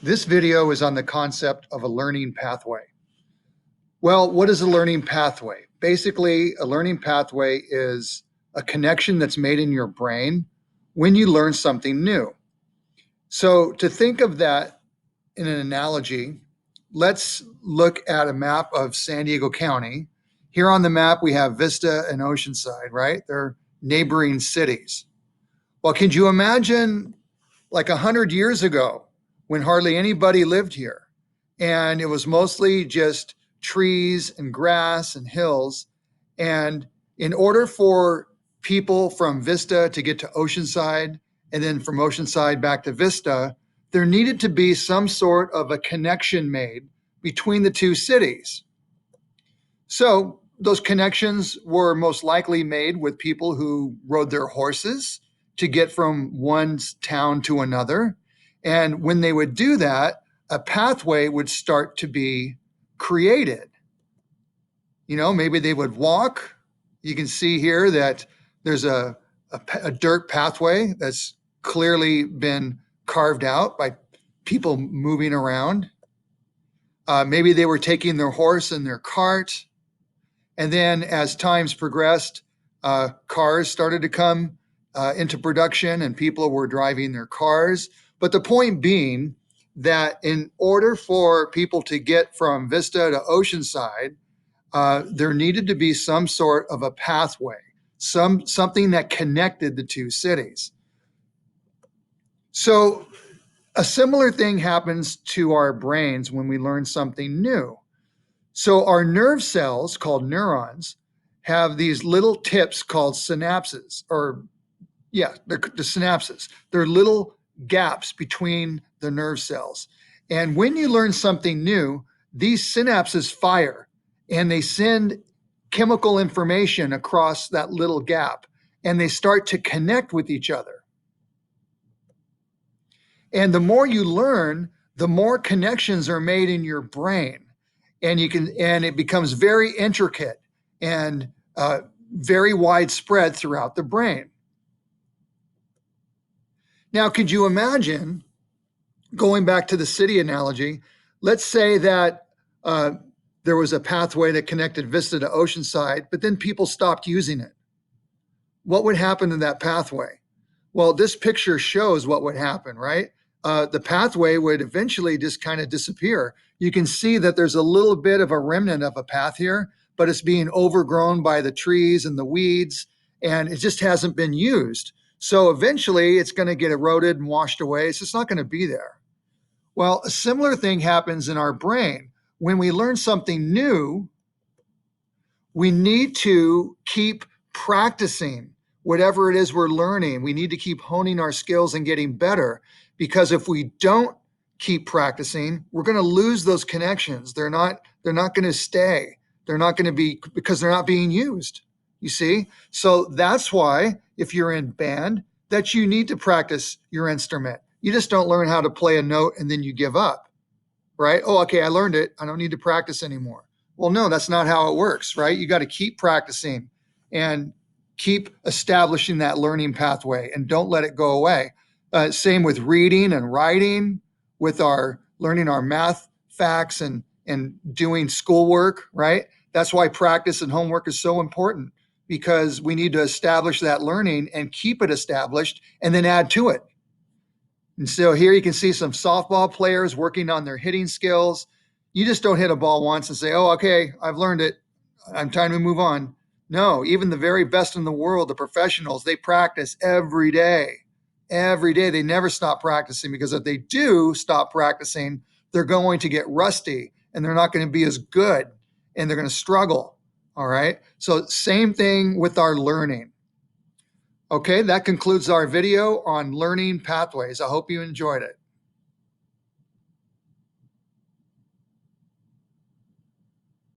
This video is on the concept of a learning pathway. Well, what is a learning pathway? Basically, a learning pathway is a connection that's made in your brain when you learn something new. So, to think of that in an analogy, let's look at a map of San Diego County. Here on the map, we have Vista and Oceanside, right? They're neighboring cities. Well, can you imagine like 100 years ago when hardly anybody lived here and it was mostly just trees and grass and hills? And in order for people from Vista to get to Oceanside and then from Oceanside back to Vista, there needed to be some sort of a connection made between the two cities. So those connections were most likely made with people who rode their horses to get from one town to another. And when they would do that, a pathway would start to be created. Maybe they would walk. You can see here that there's a dirt pathway that's clearly been carved out by people moving around. Maybe they were taking their horse and their cart. And then as times progressed, cars started to come into production and people were driving their cars. But the point being that in order for people to get from Vista to Oceanside, there needed to be some sort of a pathway, something that connected the two cities. So a similar thing happens to our brains when we learn something new. So our nerve cells, called neurons, have these little tips called synapses, they're the synapses. They're little gaps between the nerve cells. And when you learn something new, these synapses fire and they send chemical information across that little gap and they start to connect with each other. And the more you learn, the more connections are made in your brain. And it becomes very intricate and very widespread throughout the brain. Now, could you imagine, going back to the city analogy, let's say that there was a pathway that connected Vista to Oceanside, but then people stopped using it. What would happen to that pathway? Well, this picture shows what would happen, right? The pathway would eventually just kind of disappear. You can see that there's a little bit of a remnant of a path here, but it's being overgrown by the trees and the weeds, and it just hasn't been used. So eventually it's going to get eroded and washed away. It's just not going to be there. Well, a similar thing happens in our brain. When we learn something new, we need to keep practicing whatever it is we're learning. We need to keep honing our skills and getting better, because if we don't keep practicing, we're going to lose those connections. They're not going to stay. They're not going to be, because they're not being used. You see? So that's why if you're in band, that you need to practice your instrument. You just don't learn how to play a note and then you give up, right? Oh, okay, I learned it. I don't need to practice anymore. Well, no, that's not how it works, right? You got to keep practicing and keep establishing that learning pathway and don't let it go away. Same with reading and writing, with our learning our math facts and doing schoolwork, right? That's why practice and homework is so important, because we need to establish that learning and keep it established and then add to it. And so here you can see some softball players working on their hitting skills. You just don't hit a ball once and say, oh, okay, I've learned it. I'm time to move on. No, even the very best in the world, the professionals, they practice every day. Every day. They never stop practicing, because if they do stop practicing, they're going to get rusty and they're not going to be as good and they're going to struggle. All right. So same thing with our learning. Okay, that concludes our video on learning pathways. I hope you enjoyed it.